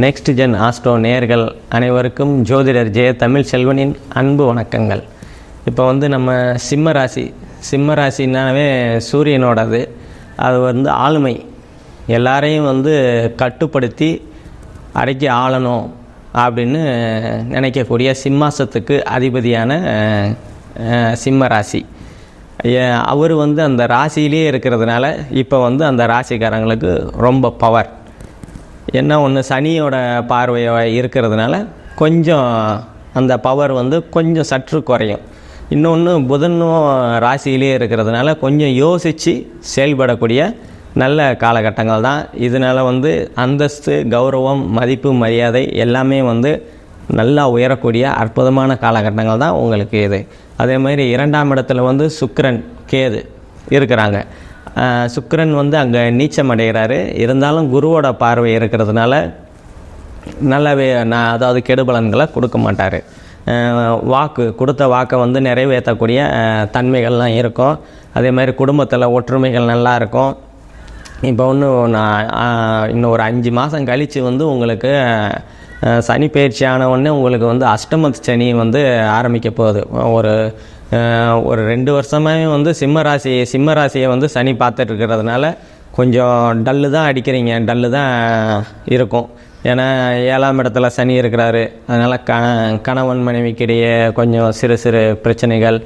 Next gen astro நேயர்கள் அனைவருக்கும் ஜோதிடர் ஜெய தமிழ் செல்வனின் அன்பு வணக்கங்கள். இப்போ நம்ம சிம்ம ராசினாவே சூரியனோடது. அது ஆளுமை, எல்லாரையும் கட்டுப்படுத்தி அடக்கி ஆளணும் அப்படின்னு நினைக்கக்கூடிய சிம்மாசத்துக்கு அதிபதியான சிம்ம ராசி. அவர் அந்த ராசியிலே இருக்கிறதுனால இப்போ அந்த ராசிக்காரங்களுக்கு ரொம்ப பவர். என்ன ஒன்று, சனியோட பார்வையாக இருக்கிறதுனால கொஞ்சம் அந்த பவர் கொஞ்சம் சற்று குறையும். இன்னொன்று, புதனும் ராசியிலே இருக்கிறதுனால கொஞ்சம் யோசித்து செயல்படக்கூடிய நல்ல காலகட்டங்கள் தான். இதனால் அந்தஸ்து, கௌரவம், மதிப்பு, மரியாதை எல்லாமே நல்லா உயரக்கூடிய அற்புதமான காலகட்டங்கள் தான் உங்களுக்கு இது. அதே மாதிரி 2ஆம் இடத்துல சுக்கிரன், கேது இருக்கிறாங்க. சுக்கிரன் அங்கே நீச்சம் அடைகிறாரு. இருந்தாலும் குருவோட பார்வை இருக்கிறதுனால நல்லாவே அதாவது கெடுபலன்களை கொடுக்க மாட்டார். கொடுத்த வாக்கை நிறைவேற்றக்கூடிய தன்மைகள்லாம் இருக்கும். அதே மாதிரி குடும்பத்தில் ஒற்றுமைகள் நல்லா இருக்கும். இப்போ இன்னும் ஒரு 5 மாதம் கழித்து உங்களுக்கு சனி பயிற்சி ஆன உடனே உங்களுக்கு அஷ்டமத்து சனி ஆரம்பிக்க போகுது. ஒரு 2 வருஷமாகவே சிம்ம ராசியை சனி பார்த்துட்டு இருக்கிறதுனால கொஞ்சம் டல்லு தான் அடிக்கிறீங்க, டல்லு தான் இருக்கும். ஏன்னா 7ஆம் இடத்துல சனி இருக்கிறாரு. அதனால் கணவன் மனைவிக்கிடையே கொஞ்சம் சிறு சிறு பிரச்சனைகள்,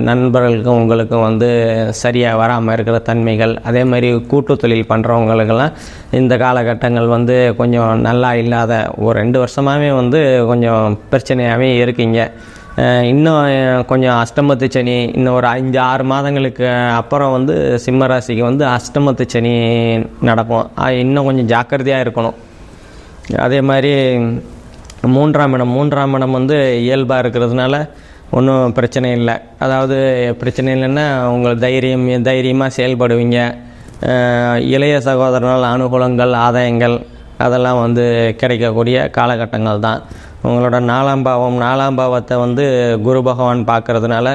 நண்பர்களுக்கும் உங்களுக்கும் சரியாக வராமல் இருக்கிற தன்மைகள். அதே மாதிரி கூட்டு தொழில் பண்ணுறவங்களுக்கெல்லாம் இந்த காலகட்டங்கள் கொஞ்சம் நல்லா இல்லாத ஒரு 2 வருஷமாகவே கொஞ்சம் பிரச்சனையாகவே இருக்கீங்க. இன்னும் கொஞ்சம் அஷ்டமத்து சனி இன்னும் ஒரு 5-6 மாதங்களுக்கு அப்புறம் சிம்ம ராசிக்கு அஷ்டமத்து சனி நடக்கும். இன்னும் கொஞ்சம் ஜாக்கிரதையாக இருக்கணும். அதே மாதிரி 3ஆம் இடம் இயல்பாக இருக்கிறதுனால ஒன்றும் பிரச்சனை இல்லை. அதாவது பிரச்சனை இல்லைன்னா உங்கள் தைரியமாக செயல்படுவீங்க. இளைய சகோதரனால் அனுகூலங்கள், ஆதாயங்கள் அதெல்லாம் கிடைக்கக்கூடிய காலகட்டங்கள் தான். உங்களோட 4ஆம் பாவத்தை குரு பகவான் பார்க்கறதுனால,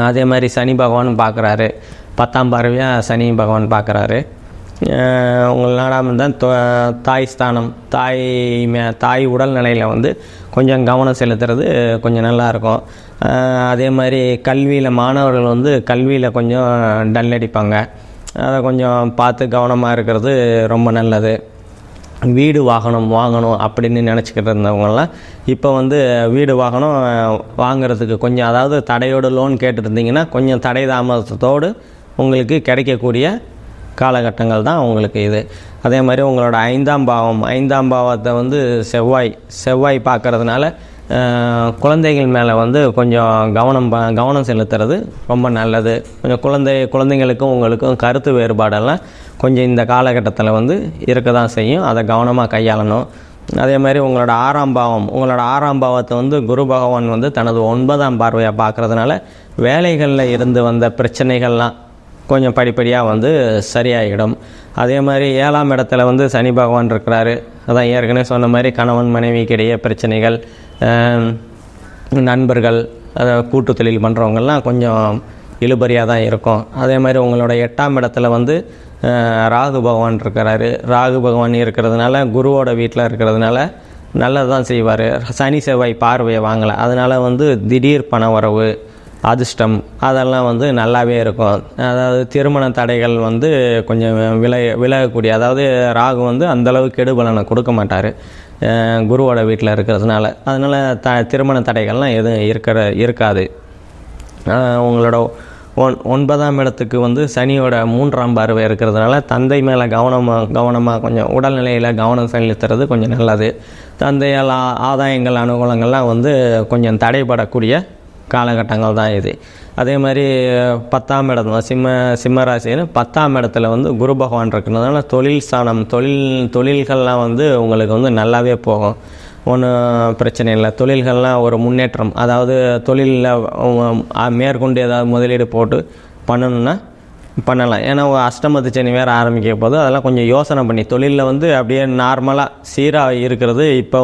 அதே மாதிரி சனி பகவான் பார்க்குறாரு. 10ஆம் பார்வையாக சனி பகவான் பார்க்குறாரு. உங்கள் 4ஆம் தான் தாய் ஸ்தானம். தாய் உடல்நிலையில் கொஞ்சம் கவனம் செலுத்துறது கொஞ்சம் நல்லாயிருக்கும். அதே மாதிரி கல்வியில் மாணவர்கள் கல்வியில் கொஞ்சம் டல் அடிப்பாங்க. அதை கொஞ்சம் பார்த்து கவனமாக இருக்கிறது ரொம்ப நல்லது. வீடு வாங்கணும் அப்படின்னு நினச்சிக்கிட்டு இருந்தவங்கலாம் இப்போ வீடு வாகனம் வாங்கிறதுக்கு கொஞ்சம், அதாவது தடையோடு லோன் கேட்டுருந்தீங்கன்னா கொஞ்சம் தடை தாமதத்தோடு உங்களுக்கு கிடைக்கக்கூடிய காலகட்டங்கள் தான் உங்களுக்கு இது. அதே மாதிரி உங்களோட 5ஆம் பாவத்தை செவ்வாய் பார்க்கறதுனால குழந்தைகள் மேலே கொஞ்சம் கவனம் செலுத்துறது ரொம்ப நல்லது. கொஞ்சம் குழந்தைங்களுக்கும் உங்களுக்கும் கருத்து வேறுபாடெல்லாம் கொஞ்சம் இந்த காலகட்டத்தில் இருக்க தான் செய்யும். அதை கவனமாக கையாளணும். அதே மாதிரி உங்களோட 6ஆம் பாவத்தை குரு பகவான் தனது 9ஆம் பார்வையாக பார்க்குறதுனால வேலைகளில் இருந்து வந்த பிரச்சனைகள்லாம் கொஞ்சம் படிப்படியாக சரியாகிடும். அதே மாதிரி 7ஆம் இடத்துல சனி பகவான் இருக்கிறாரு. அதான் ஏற்கனவே சொன்ன மாதிரி கணவன் மனைவிக்கிடையே பிரச்சனைகள், நண்பர்கள், கூட்டு தொழில் பண்ணுறவங்கெல்லாம் கொஞ்சம் இழுபறியாக தான் இருக்கும். அதே மாதிரி உங்களோட 8ஆம் இடத்துல ராகு பகவான் இருக்கிறாரு. ராகு பகவான் இருக்கிறதுனால குருவோட வீட்டில் இருக்கிறதுனால நல்லது தான் செய்வார். சனி செவ்வாய் பார்வையை வாங்கலை. அதனால் திடீர் பண வரவு, அதிர்ஷ்டம் அதெல்லாம் நல்லாவே இருக்கும். அதாவது திருமண தடைகள் கொஞ்சம் விலகக்கூடிய, அதாவது ராகு அந்தளவு கெடுபலனை கொடுக்க மாட்டார் குருவோட வீட்டில் இருக்கிறதுனால. அதனால் திருமண தடைகள்லாம் எதுவும் இருக்காது. உங்களோட 9ஆம் இடத்துக்கு சனியோட 3ஆம் பார்வை இருக்கிறதுனால தந்தை மேலே கவனமாக கொஞ்சம் உடல்நிலையில் கவனம் செலுத்துறது கொஞ்சம் நல்லது. தந்தையால் ஆதாயங்கள், அனுகூலங்கள்லாம் கொஞ்சம் தடைபடக்கூடிய காலகட்டங்கள் தான் இது. அதே மாதிரி 10ஆம் இடம் சிம்ம ராசின்னு 10ஆம் இடத்துல குரு பகவான் இருக்கிறதுனால தொழில் ஸ்தானம், தொழில்கள்லாம் உங்களுக்கு நல்லாவே போகும். ஒன்றும் பிரச்சனை இல்லை. தொழில்கள்லாம் ஒரு முன்னேற்றம், அதாவது தொழிலில் மேற்கொண்டு ஏதாவது முதலீடு போட்டு பண்ணணுன்னா பண்ணலாம். ஏன்னா அஷ்டமத்து சனி வேறு ஆரம்பிக்க போது அதெல்லாம் கொஞ்சம் யோசனை பண்ணி தொழிலில் அப்படியே நார்மலாக சீராக இருக்கிறது இப்போ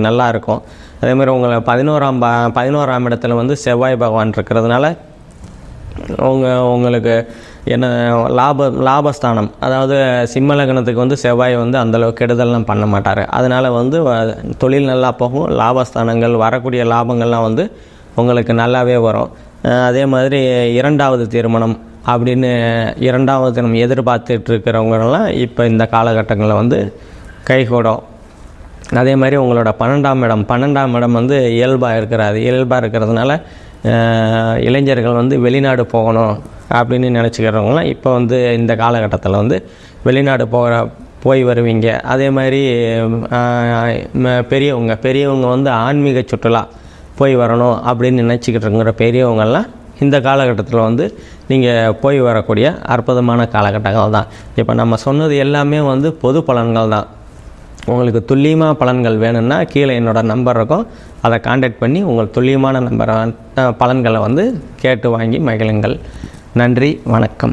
நல்லாயிருக்கும். அதே மாதிரி உங்களை 11ஆம் இடத்துல செவ்வாய் பகவான் இருக்கிறதுனால உங்களுக்கு என்ன லாபஸ்தானம், அதாவது சிம்ம லக்னத்துக்கு வந்து செவ்வாய் வந்து அந்தளவு கெடுதல்லாம் பண்ண மாட்டார். அதனால் வந்து தொழில் நல்லா போகும், லாபஸ்தானங்கள் வரக்கூடிய லாபங்கள்லாம் வந்து உங்களுக்கு நல்லாவே வரும். அதே மாதிரி 2வது திருமணம் அப்படின்னு 2வது திருமணம் எதிர்பார்த்துட்டு இருக்கிறவங்கலாம் இப்போ இந்த காலகட்டங்களில் வந்து கைகூடும். அதே மாதிரி உங்களோட 12ஆம் இடம் வந்து இயல்பாக இருக்கிறதுனால இளைஞர்கள் வந்து வெளிநாடு போகணும் அப்படின்னு நினச்சிக்கிறவங்களாம் இப்போ வந்து இந்த காலகட்டத்தில் வந்து வெளிநாடு போய் வருவீங்க. அதே மாதிரி பெரியவங்க வந்து ஆன்மீக சுற்றுலா போய் வரணும் அப்படின்னு நினச்சிக்கிட்டு இருக்கிற பெரியவங்கள்லாம் இந்த காலகட்டத்தில் வந்து நீங்கள் போய் வரக்கூடிய அற்புதமான காலகட்டங்கள் தான். இப்போ நம்ம சொன்னது எல்லாமே வந்து பொது பலன்கள் தான். உங்களுக்கு துல்லியமாக பலன்கள் வேணும்னா கீழே என்னோடய நம்பர் இருக்கும், அதை கான்டாக்ட் பண்ணி உங்கள் துல்லியமான பலன்களை வந்து கேட்டு வாங்கி மகிழுங்கள். நன்றி, வணக்கம்.